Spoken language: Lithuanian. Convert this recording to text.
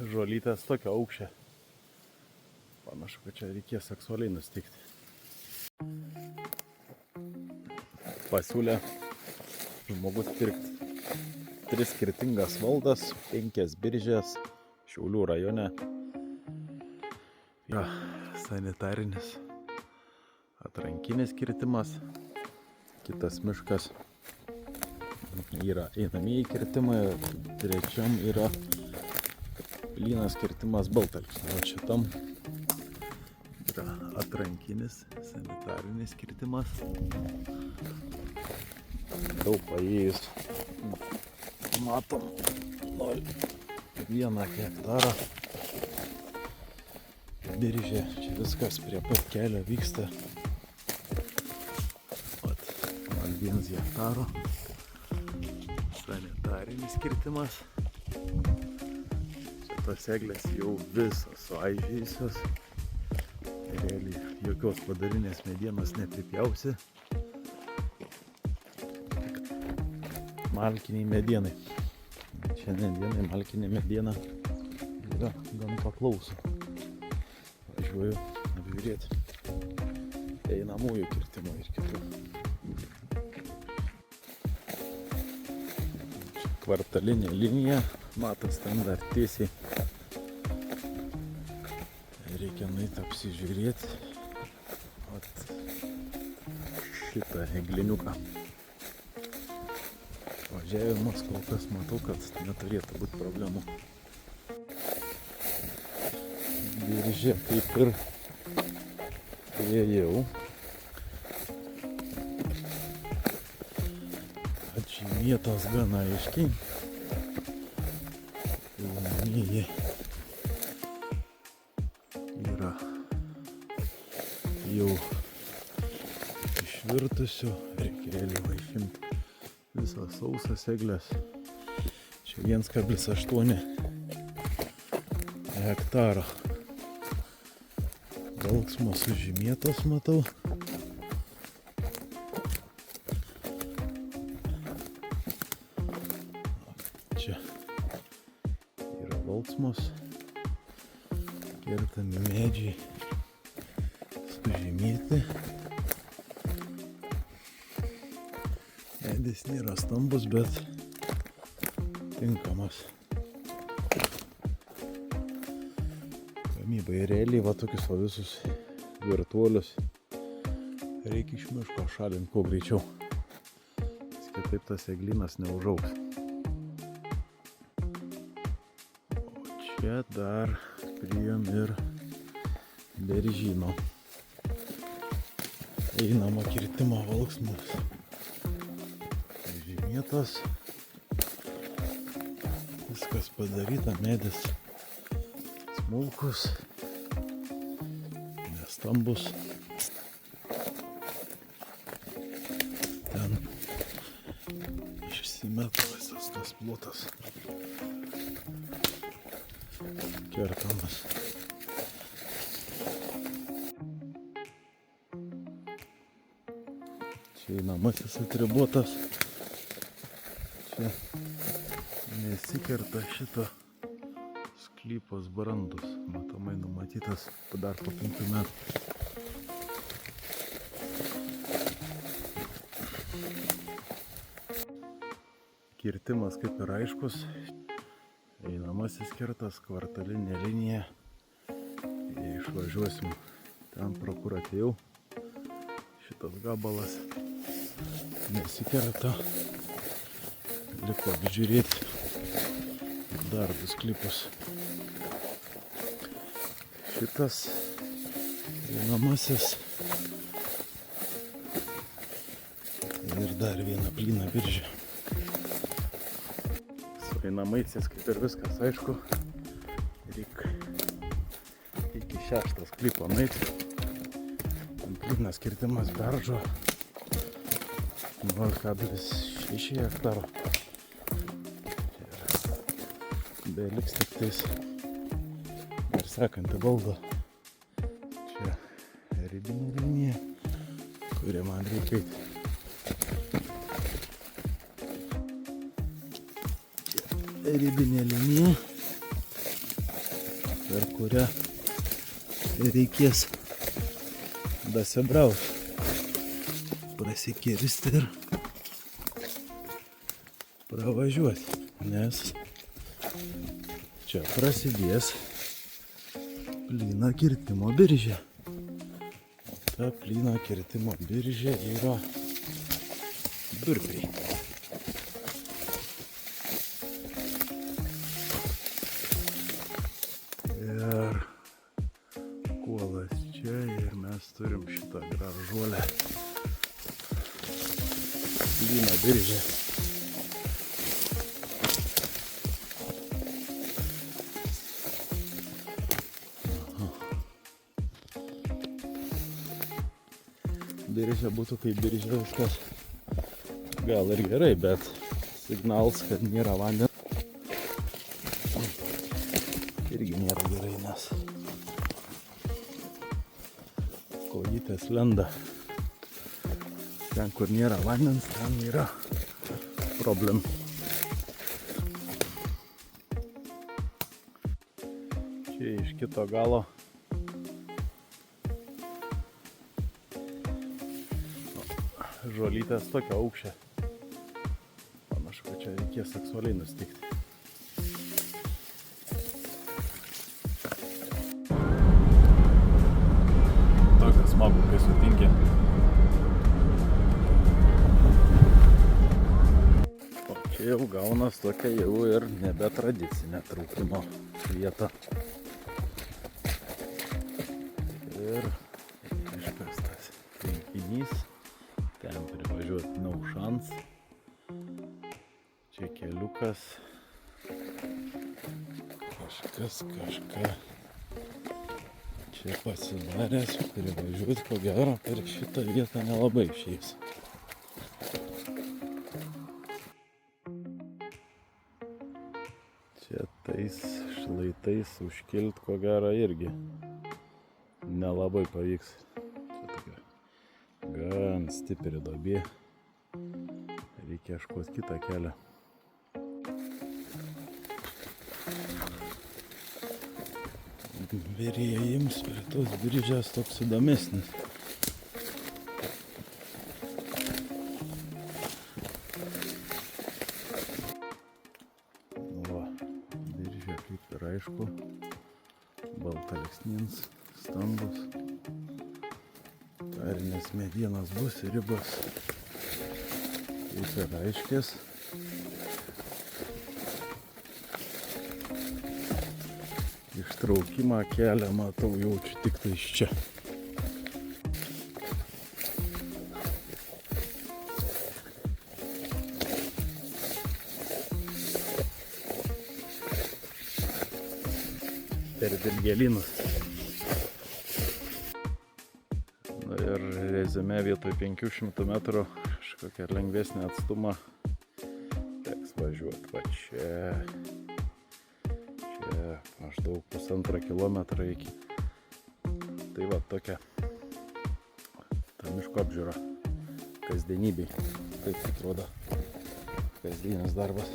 žolytės tokio aukščio. Panašu, kad čia reikės seksualiai nustikti. Pasiūlė žmogus pirkti 3 skirtingas valdas, 5 biržės, Šiaulių rajone. Jo, sanitarinis atrankinis kirtimas, kitas miškas yra einamieji kirtimai, trečiam yra plynas kirtimas Baltalksnis. O šitam yra atrankinis sanitarinis kirtimas. Daug paėjus matom 0,1 hektarą. Biržė, čia viskas prie pat kelio vyksta. 0,1 hektaro sanitarinis kirtimas. Šitos eglės jau visos suaižėjusios. Realiai jokios padarinės medienos nepripjausi. Malkiniai medienai. Šiandien dienai malkinė mediena yra gan paklauso. Važiuoju apžiūrėti einamųjų kirtimų ir kitų. Kvartalinė linija, matas ten dar tiesiai. Reikia nueiti apsižiūrėti šitą egliniuką. Važiavimas kol kas matau, kad neturėtų būti problemų. Biržė kaip ir ėjau. Atžymėtos gana aiškiai. Pilnamieji yra jau išvirtusių, reikia realiai vaišinti visas sausas eglės. Čia 1,8 hektaro. Valksmos sužymėtos matau. Čia yra valksmos. Kertami medžiai sužymėti. Medis nėra stambus, bet tinkamas gamybai. Realiai va tokius va visus virtuolius reikia iš miško šalinti kuo greičiau, nes kitaip tas eglynas neužaugs. O čia dar priėjom ir beržyno einamą kirtimą valksmus. Žymėtas, viskas padaryta, medis smulkus, nestambus. Ten išsimeto visas tas plotas kertamas. Čia einamasis atribuotas. Čia nesikerta šito sklypos brandus, matomai numatytas dar po 5 metų. Kirtimas kaip ir aiškus, einamasis kertas, kvartalinė linija. Jei išvažiuosim ten, pro kur atėjau, šitas gabalas nesikerta. Liko apžiūrėti dar 2 sklypus. Šitas einamasis ir dar vieną plyną biržę. Su einamaisiais kaip ir viskas aišku. Reikia iki 6 sklypo nueiti. Plynas kirtimas beržo 0,6 hektaro. Beliks tik tais ir sekantį valdą. Čia ribinė linija, kurią man reikia eiti. Ribinė linija. kurią reikės dasibrauti, prasikirsti ir pravažiuoti, nes čia prasidės plyno kirtimo biržė. Ta plyno kirtimo biržė yra durpiai. Ir kuolas čia ir mes turim šitą gražuolę plyno biržę. Biržė būtų kaip biržė, viskas gal ir gerai, bet signalas, kad nėra vandens, irgi nėra gerai, nes kojytės lenda. Ten, kur nėra vandens, ten yra problem. Čia iš kito galo žolytės tokio aukščio. Panašu, kad čia reikės seksualiai nustikti. Tokia smagu, kai sutinki. O čia jau gaunas tokia jau ir nebetradicinė traukimo vieta. Ir iškastas tvenkinys. Ten privažiuoti no chance. Čia keliukas. Kažkas kažką čia pasidaręs. Privažiuoti ko gero per šitą vietą nelabai išeis. Čia tais šlaitais užkilt ko gero irgi nelabai pavyks. Gan stipri duobė. Reikia ieškoti kitą kelią. Perėjimas prie tos biržės toks įdomesnis. Va, biržė kaip ir aišku. Baltalksnins, stambus. Arinės medienos bus ir ribos kaip ir aiškės. Ištraukimą kelią matau jaučiu tik tai iš čia. Per Dilgėlynus. Ir rezime vietoj 500 metrų kažkokią lengvesnį atstumą teks važiuoti va čia. Čia maždaug 1,5 kilometro iki. Tai va tokia ta miško apžiūra kasdienybei. Taip atrodo kasdienis darbas.